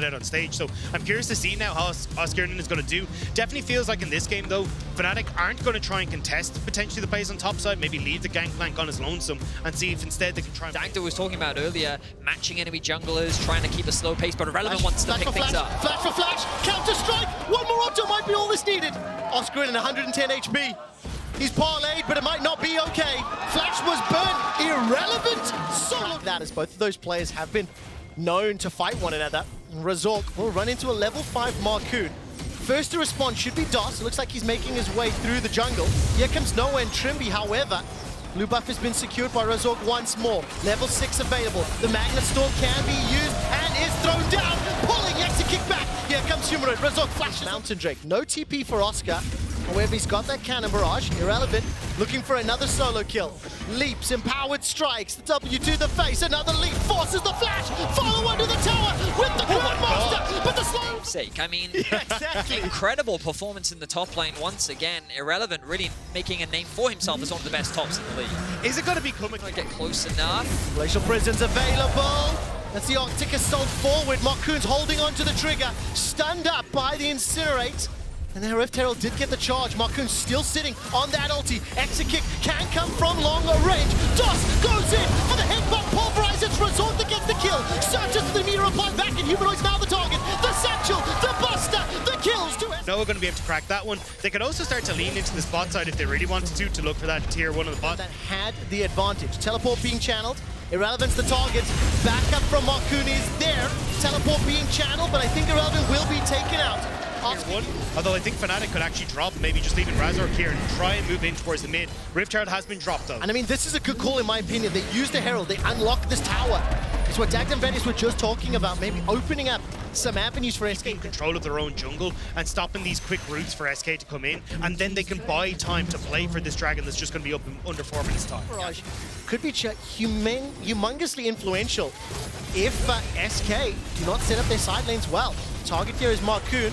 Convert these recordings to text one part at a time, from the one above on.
out on stage. So I'm curious to see now how Skirmishes is going to do. Definitely feels like in this game though, Fnatic aren't going to try and contest potentially the plays on top side, maybe leave the gangplank on his lonesome and see if instead they can try and... Dagda was talking about earlier, matching enemy junglers, trying to keep a slow pace, but Irrelevant wants to pick things up. Flash for flash, counter strike, one more auto might be all that's needed. Oscar in 110 HP. He's parlayed, but it might not be okay. Flash was burnt, Irrelevant. Solo that as both of those players have been known to fight one another. Razork will run into a level 5 Marcoon. First to respond should be DOS. It looks like he's making his way through the jungle. Here comes Noah and Trimby, however. Blue buff has been secured by Razork once more. Level 6 available. The Magnet Storm can be used and is thrown down. Pulling Yexa kick back. Here comes Humanoid. Razork flashes. Mountain Drake. No TP for Oscar. However, he's got that cannon barrage. Irrelevant, looking for another solo kill. Leaps, empowered strikes, the W to the face, another leap, forces the flash, follow under the tower with the Grandmaster, but the slow... Sake, I mean, yeah, exactly. Incredible performance in the top lane once again. Irrelevant really making a name for himself as one of the best tops in the league. Is it going to be coming? Get close enough. Glacial Prison's available. That's the Arctic Assault forward. Marcoon's holding onto the trigger, stunned up by the Incinerate. And then Rift Herald did get the charge. Marcoon's still sitting on that ulti. Exit kick can come from longer range. DOS goes in for the headbutt. Pulverizes Razork that gets the kill. Searches for the meter applied back, and Humanoid's now the target. The satchel, the buster, the kills to... No, we're going to be able to crack that one. They could also start to lean into the spot side if they really wanted to look for that tier 1 on the bot. That had the advantage. Teleport being channeled. Irrelevant's the target. Backup from Marcoon is there. Teleport being channeled, but I think Irrelevant will be taken out. One, although I think Fnatic could actually drop, maybe just leaving Razork here and try and move in towards the mid. Rift Herald has been dropped though. And I mean, this is a good call in my opinion. They use the Herald, they unlock this tower. It's what Dagda and Venice were just talking about, maybe opening up some avenues for SK. Control of their own jungle and stopping these quick routes for SK to come in, and then they can buy time to play for this dragon that's just going to be up in under 4 minutes time. Could be humongously influential if SK do not set up their side lanes well. Target here is Marcoon.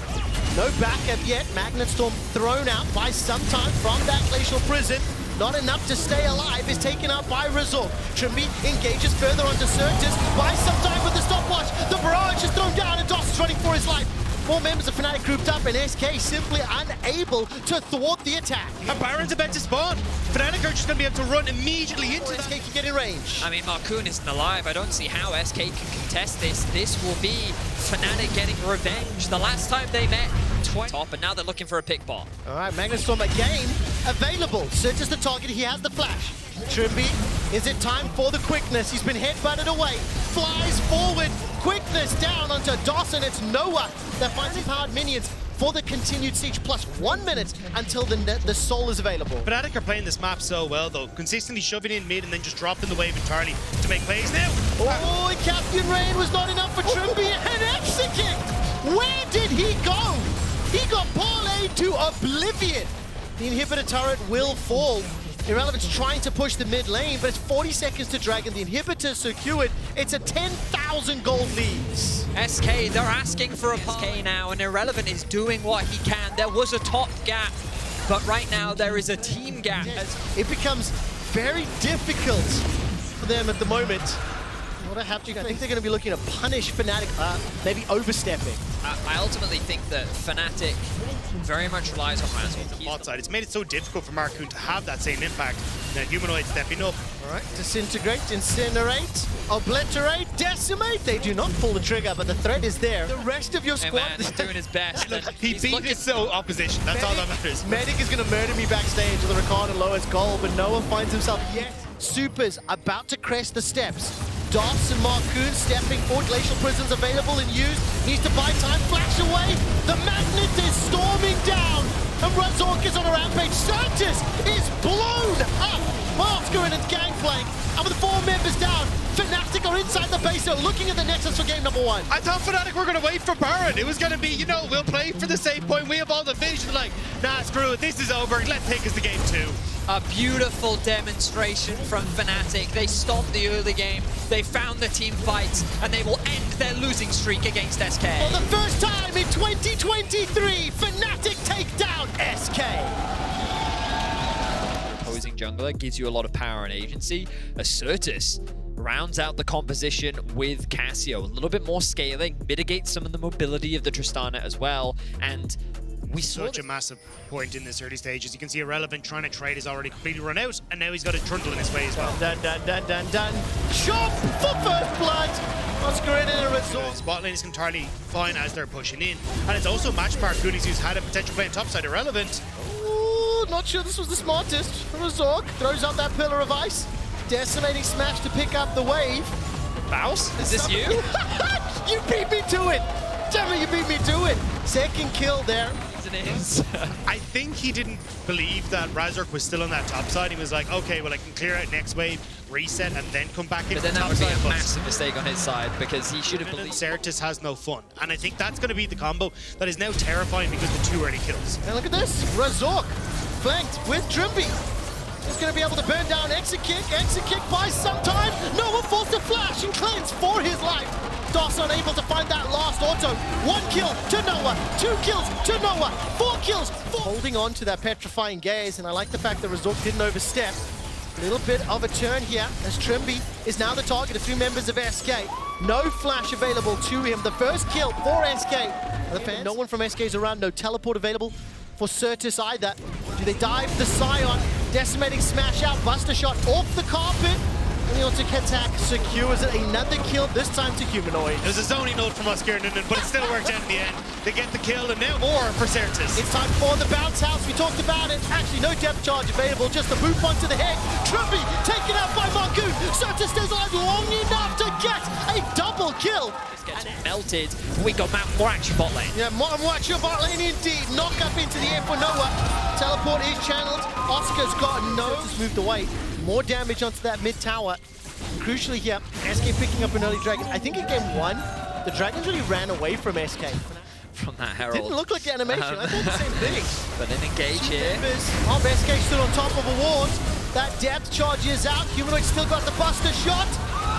No backup yet. Magnet Storm thrown out by some time from that Glacial Prison. Not enough to stay alive, is taken out by Razork. Trimby engages further onto Certus. By some time with the stopwatch. The barrage is thrown down and DOS is running for his life. 4 members of Fnatic grouped up and SK simply unable to thwart the attack. And Baron's about to spawn. Fnatic are just going to be able to run immediately into SK can get in range. I mean, Marcoon isn't alive. I don't see how SK can contest this. This will be Fnatic getting revenge. The last time they met, top, and now they're looking for a pick bot. All right, Magnet Storm again available. Certus the target, he has the flash. Trimby, is it time for the quickness? He's been headbutted away, flies forward, quickness down onto Dawson. It's Noah that finds empowered minions for the continued siege, plus 1 minute until the soul is available. Fnatic are playing this map so well though, consistently shoving in mid and then just dropping the wave entirely to make plays now. Oh, and Captain Rain was not enough for Trimby, and exit kick! Where did he go? He got parlayed to oblivion. The inhibitor turret will fall. Irrelevant's trying to push the mid lane, but it's 40 seconds to Dragon. The inhibitor secured. It's a 10,000 gold lead. SK, they're asking for a SK now, and Irrelevant is doing what he can. There was a top gap, but right now there is a team gap. It becomes very difficult for them at the moment. What I think they're going to be looking to punish Fnatic, maybe overstepping. I ultimately think that Fnatic very much relies on Razork. The bot side. It's made it so difficult for Marcoon to have that same impact. Now Humanoid stepping up. All right, disintegrate, incinerate, obliterate, decimate. They do not pull the trigger, but the threat is there. The rest of your squad is doing his best. Look, he beat his opposition. That's all that matters. Medic is going to murder me backstage with a Ricardo lowest goal, but Noah finds himself yet. Supers about to crest the steps. DOS and Marcoon stepping forward. Glacial Prison's available and used. Needs to buy time. Flash away. The magnet is storming down. And Razork is on a rampage. Certus is blown up. Oscar in its gangplank. And with 4 members down, Fnatic are inside the base, so looking at the Nexus for game number 1. I thought Fnatic were going to wait for Baron. It was going to be, you know, we'll play for the save point. We have all the vision. Like, nah, screw it. This is over. Let's take us to game 2. A beautiful demonstration from Fnatic. They stopped the early game, they found the team fights, and they will end their losing streak against SK. For the first time in 2023, Fnatic take down SK. Opposing jungler gives you a lot of power and agency. A Certus rounds out the composition with Casio. A little bit more scaling, mitigates some of the mobility of the Tristana as well, and we saw such a massive point in this early stages. You can see Irrelevant trying to trade is already completely run out, and now he's got a Trundle in his way as well. Dun. Chop for first blood. Oscar in a resort. The spot lane is entirely fine as they're pushing in, and it's also matched Marcoonies, who's had a potential play on topside. Irrelevant. Ooh, not sure this was the smartest. Razork throws out that pillar of ice. Decimating smash to pick up the wave. Baus, is this you? You beat me to it. Damn it, you beat me to it. Second kill there. It is. I think he didn't believe that Razork was still on that top side. He was like, okay, well, I can clear out next wave, reset, and then come back in. But then that would be a massive mistake on his side, because he should have believed. Certus has no fun, and I think that's going to be the combo that is now terrifying because of the 2 early kills. And look at this, Razork flanked with Trimby. He's going to be able to burn down Exit Kick buys some time. Noah forced to flash and cleanse for his life. Doss unable to find that last auto. 1 kill to Noah, 2 kills to Noah, 4 kills. Holding on to that petrifying gaze, and I like the fact that Razork didn't overstep. A little bit of a turn here as Trimby is now the target of 3 members of SK. No flash available to him. The first kill for SK. No one from SK is around, no teleport available for Certus either. Do they dive the Scion? Decimating smash out, Buster shot off the carpet. And the auto attack secures it. Another kill, this time to Humanoid. It was a zoning note from Oscar, but it still worked out in the end. They get the kill, and now more for Certus. It's time for the bounce house. We talked about it. Actually, no depth charge available, just a boot onto the head. Trimby taken out by Marcoon. Certus stays alive long enough to get a double kill. Gets melted. We got more action bot lane. Yeah, more action bot lane indeed. Knock up into the air for Noah. Teleport is channeled. Oscar's got no. Just moved away. More damage onto that mid tower. Crucially here, SK picking up an early dragon. I think in game 1, the dragons really ran away from SK. From that Herald. Didn't look like the animation. I thought the same thing. But then engage here. Of SK stood on top of a ward. That depth charge is out. Humanoid still got the Buster shot.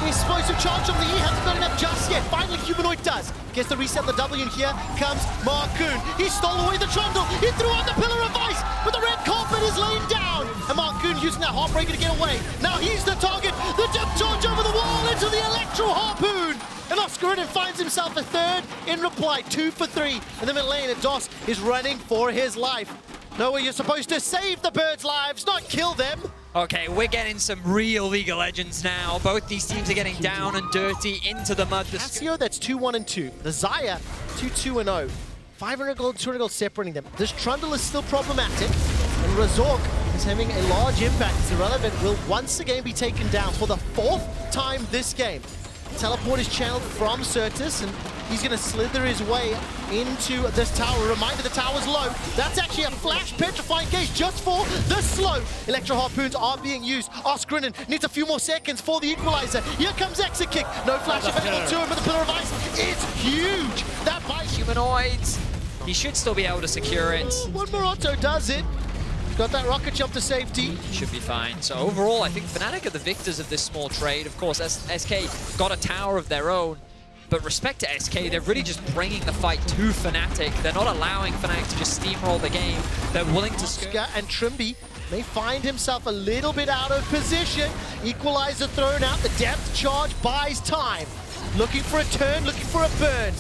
The explosive charge on the E hasn't got enough just yet. Finally, Humanoid does. Gets the reset, the W, and here comes Marcoon. He stole away the Trundle. He threw out the pillar of ice, but the red carpet is laying down. And Marcoon using that Heartbreaker to get away. Now he's the target. The depth charge over the wall into the Electro Harpoon. And Oscar finds himself a third in reply. 2 for 3. And the mid lane, and Doss is running for his life. Noah, you're supposed to save the birds' lives, not kill them. Okay, we're getting some real League of Legends now. Both these teams are getting down and dirty into the mud. Casio, that's 2-1-2. The Xayah, 2-2-0. 500 gold, 200 gold separating them. This Trundle is still problematic. And Razork is having a large impact. It's Irrelevant will once again be taken down for the 4th time this game. Teleport is channeled from Certus, and he's going to slither his way into this tower. Reminder, the tower's low. That's actually a flash petrifying gauge just for the slow. Electro Harpoons are being used. Oscrinen needs a few more seconds for the equalizer. Here comes Exit Kick. No flash available to him, but the Pillar of Ice is huge. That buys Humanoids. He should still be able to secure it. One more auto does it. Got that rocket jump to safety. Should be fine. So overall, I think Fnatic are the victors of this small trade. Of course, SK got a tower of their own. But respect to SK, they're really just bringing the fight to Fnatic. They're not allowing Fnatic to just steamroll the game. They're willing to... Oscar and Trimby may find himself a little bit out of position. Equalizer thrown out. The depth charge buys time. Looking for a turn, looking for a burn.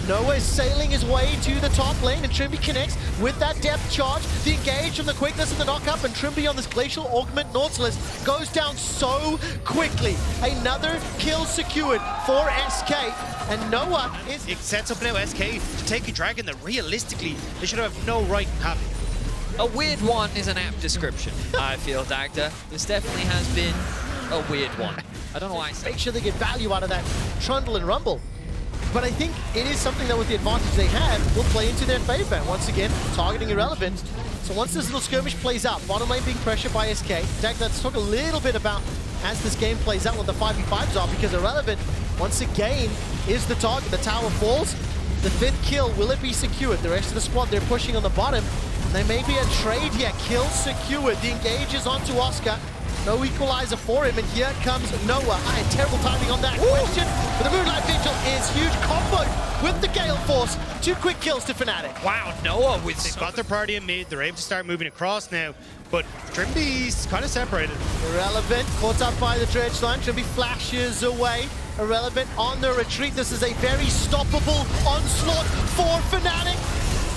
Noah is sailing his way to the top lane, and Trimby connects with that depth charge. The engage from the quickness of the knock-up, and Trimby on this Glacial Augment Nautilus goes down so quickly. Another kill secured for SK, and Noah is... It sets up now SK to take a dragon that realistically they should have no right in having. A weird one is an apt description, I feel, Dagda. This definitely has been a weird one. I don't know why I say. Make sure they get value out of that Trundle and Rumble. But I think it is something that with the advantage they have will play into their favor. Once again, targeting Irrelevant. So once this little skirmish plays out, bottom lane being pressured by SK, let's talk a little bit about as this game plays out what the 5v5s are, because Irrelevant, once again, is the target. The tower falls. The 5th kill, will it be secured? The rest of the squad, they're pushing on the bottom. There may be a trade here. Kill secured. The engage is onto Oscar. No equalizer for him, and here comes Noah. I had terrible timing on that question, but the Moonlight Vigil is huge. Combo with the Gale Force. 2 quick kills to Fnatic. Wow, Noah with They've got their party in mid. They're able to start moving across now, but Trimby's kind of separated. Irrelevant, caught up by the dredge line. Trimby flashes away. Irrelevant on the retreat. This is a very stoppable onslaught for Fnatic.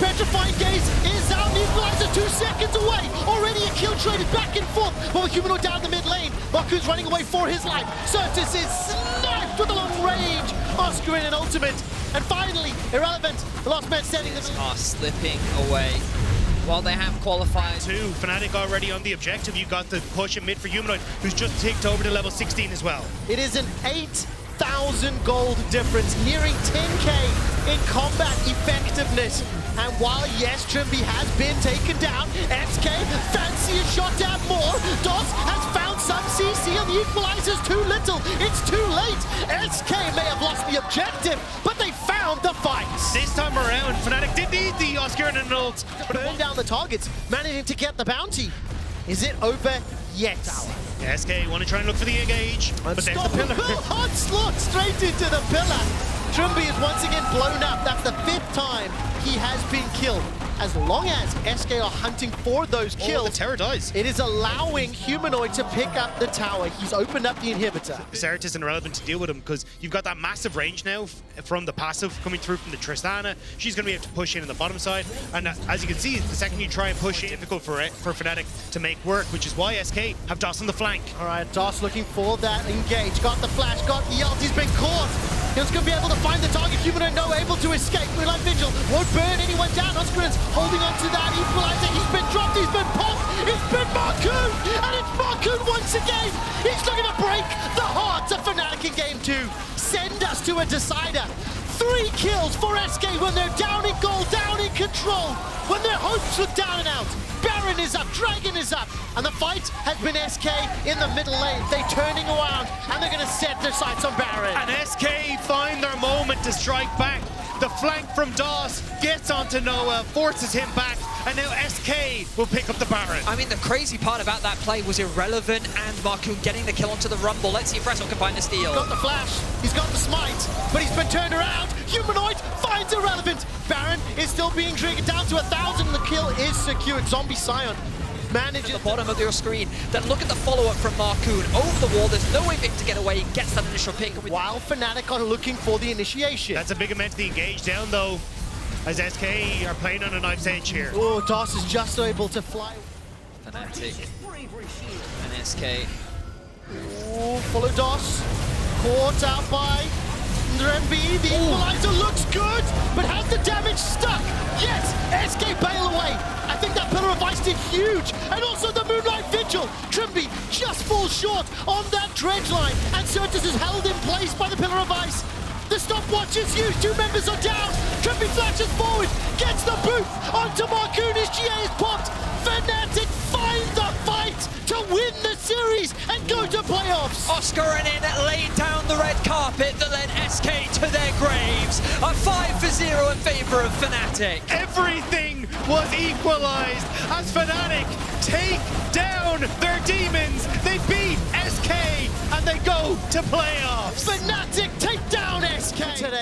Petrifying Gaze is out. The equalizer 2 seconds away. Already a kill traded back and forth. But with Humanoid down the mid lane, Baku's running away for his life. Certus is sniped with a long range. Oscar in an ultimate. And finally, Irrelevant, the last man standing. are slipping away while they have qualified. Fnatic already on the objective. You got the push in mid for Humanoid, who's just ticked over to level 16 as well. It is an 8,000 gold difference, nearing 10k in combat effectiveness. And while, yes, Trimby has been taken down, SK fancy a shot down more. DOS has found some CC and the equalizer's too little. It's too late. SK may have lost the objective, but they found the fights. This time around, Fnatic did need the Oscar and an ult. Burn down the targets, managing to get the bounty. Is it over yet? Yeah, SK want to try and look for the engage, but there's the pillar. Onslaught straight into the pillar. Trimby is once again blown up. That's the 5th time he has been killed. As long as SK are hunting for those kills, the Terror dies. it is allowing Humanoid to pick up the tower. He's opened up the inhibitor. Certus and Irrelevant to deal with him because you've got that massive range now from the passive coming through from the Tristana. She's going to be able to push in on the bottom side. And as you can see, the second you try and push, it's difficult for Fnatic to make work, which is why SK have DOS on the flank. All right, DOS looking for that engage. Got the flash, got the ult. He's been caught. He's going to be able to find the target. Humanoid no able to escape. Moonlight Vigil won't burn anyone down. Oscar's holding on to that equalizer. He's been dropped. He's been popped. It's been Marcoon. And it's Marcoon once again. He's looking to break the hearts of Fnatic in game 2. Send us to a decider. 3 kills for SK when they're down in goal, down in control. When their hopes look down and out. Baron is up, Dragon is up, and the fight has been SK in the middle lane. They're turning around, and they're going to set their sights on Baron. And SK find their moment to strike back. The flank from DOS gets onto Noah, forces him back, and now SK will pick up the Baron. I mean, the crazy part about that play was Irrelevant and Marcoon getting the kill onto the Rumble. Let's see if Rezo can find the steal. He's got the flash, he's got the smite, but he's been turned around. Humanoid finds Irrelevant. Baron is still being triggered down to 1,000. The kill is secured. Zombie Scion manages at the bottom of your screen. Then look at the follow-up from Marcoon. Over the wall, there's no way for him to get away. He gets that initial pick. While Fnatic are looking for the initiation. That's a big amount to the engage down, though, as SK are playing on a knife's edge here. Oh, DOS is just able to fly. Fnatic and SK. Oh, follow DOS. Caught out by Trimby. The equalizer looks good, but has the damage stuck? Yes, SK bail away. I think that Pillar of Ice did huge. And also the Moonlight Vigil. Trimby just falls short on that dredge line. And Certus is held in place by the Pillar of Ice. The stopwatch is used. 2 members are down. Trimby flashes forward. Gets the boot onto Marcoon. His GA is popped. Fnatic find the fight to win the series and go to playoffs. Oscar and In laid down the red carpet that led SK to their graves. A 5-0 in favor of Fnatic. Everything was equalized as Fnatic take down their demons. They beat SK and they go to playoffs. Fnatic take down SK today.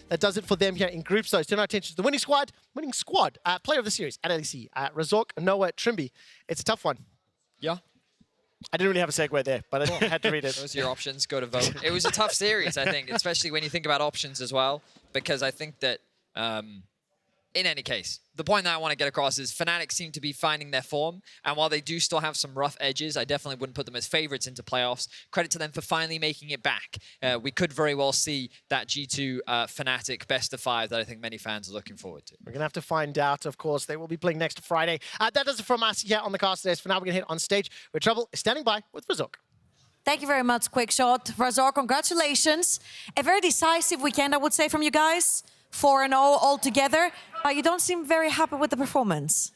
that does it for them here in groups. So turn our attention to the winning squad. Player of the series at LEC, Razork, Noah, Trimby. It's a tough one. Yeah. I didn't really have a segue there, but I had to read it. Those are your options. Go to vote. It was a tough series, I think, especially when you think about options as well, because I think that, in any case, the point that I want to get across is Fnatic seem to be finding their form, and while they do still have some rough edges, I definitely wouldn't put them as favorites into playoffs. Credit to them for finally making it back. We could very well see that G2 Fnatic best of 5 that I think many fans are looking forward to. We're going to have to find out, of course. They will be playing next Friday. That does it from us here on the cast today. For now, we're going to hit on stage where Trouble is standing by with Razork. Thank you very much, Quick Shot. Razork, congratulations. A very decisive weekend, I would say, from you guys. 4-0 altogether, but you don't seem very happy with the performance.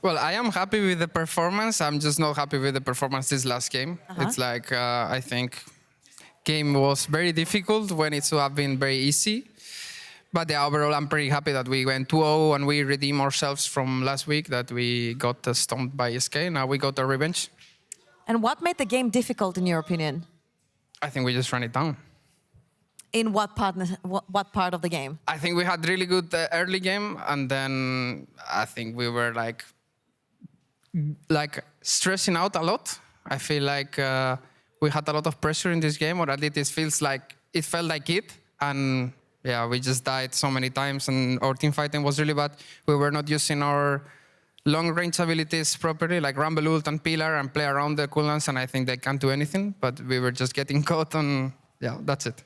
Well, I am happy with the performance. I'm just not happy with the performance this last game. It's like, I think game was very difficult when it should have been very easy. But yeah, overall, I'm pretty happy that we went 2-0 and we redeemed ourselves from last week, that we got stomped by SK. Now we got our revenge. And what made the game difficult, in your opinion? I think we just ran it down. In what part of the game? I think we had really good early game, and then I think we were like stressing out a lot. I feel like we had a lot of pressure in this game, or at least it felt like it. And yeah, we just died so many times, and our team fighting was really bad. We were not using our long-range abilities properly, like Rumble Ult and Pillar, and play around the cooldowns, and I think they can't do anything, but we were just getting caught, and yeah, that's it.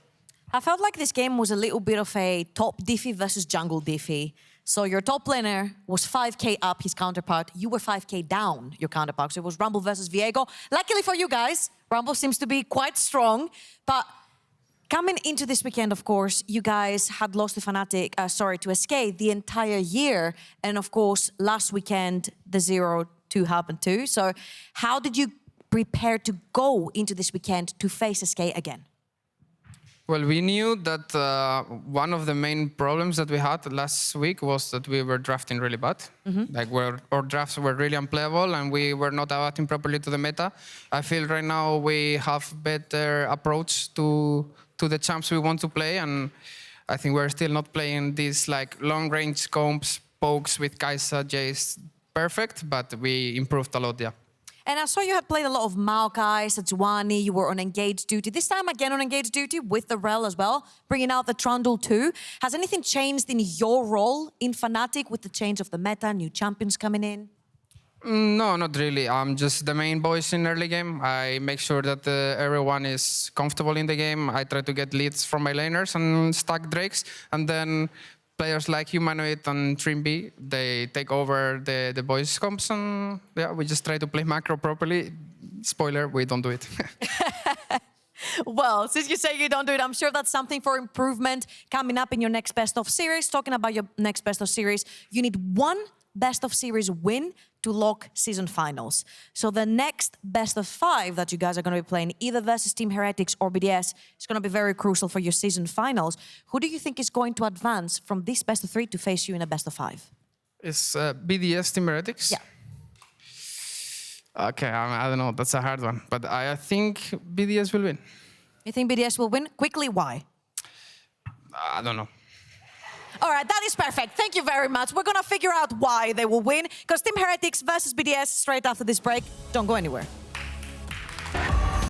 I felt like this game was a little bit of a top diffy versus jungle diffy. So your top laner was 5k up his counterpart. You were 5k down your counterpart. So it was Rumble versus Viego. Luckily for you guys, Rumble seems to be quite strong. But coming into this weekend, of course, you guys had lost to Fnatic, to SK the entire year. And of course, last weekend, the 0-2 happened too. So how did you prepare to go into this weekend to face SK again? Well, we knew that one of the main problems that we had last week was that we were drafting really bad. Like our drafts were really unplayable and we were not adapting properly to the meta. I feel right now we have better approach to the champs we want to play, and I think we're still not playing these like long-range combs, pokes with Kai'Sa, Jace perfect, but we improved a lot, yeah. And I saw you had played a lot of Maokai, Sejuani, you were on engaged duty. This time again on engaged duty with the Rel as well, bringing out the Trundle too. Has anything changed in your role in Fnatic with the change of the meta, new champions coming in? No, not really. I'm just the main voice in early game. I make sure that everyone is comfortable in the game. I try to get leads from my laners and stack drakes, and then players like Humanoid and Trimby, they take over the voice comps, and yeah, we just try to play macro properly. Spoiler, we don't do it. Well, since you say you don't do it, I'm sure that's something for improvement coming up in your next best of series. Talking about your next best of series, you need one best of series win to lock season finals. So the next best of 5 that you guys are going to be playing, either versus Team Heretics or BDS, is going to be very crucial for your season finals. Who do you think is going to advance from this best of 3 to face you in a best of 5? Is BDS Team Heretics? Yeah. Okay, I don't know. That's a hard one. But I think BDS will win. You think BDS will win? Quickly, why? I don't know. All right, that is perfect. Thank you very much. We're going to figure out why they will win, because Team Heretics versus BDS straight after this break. Don't go anywhere.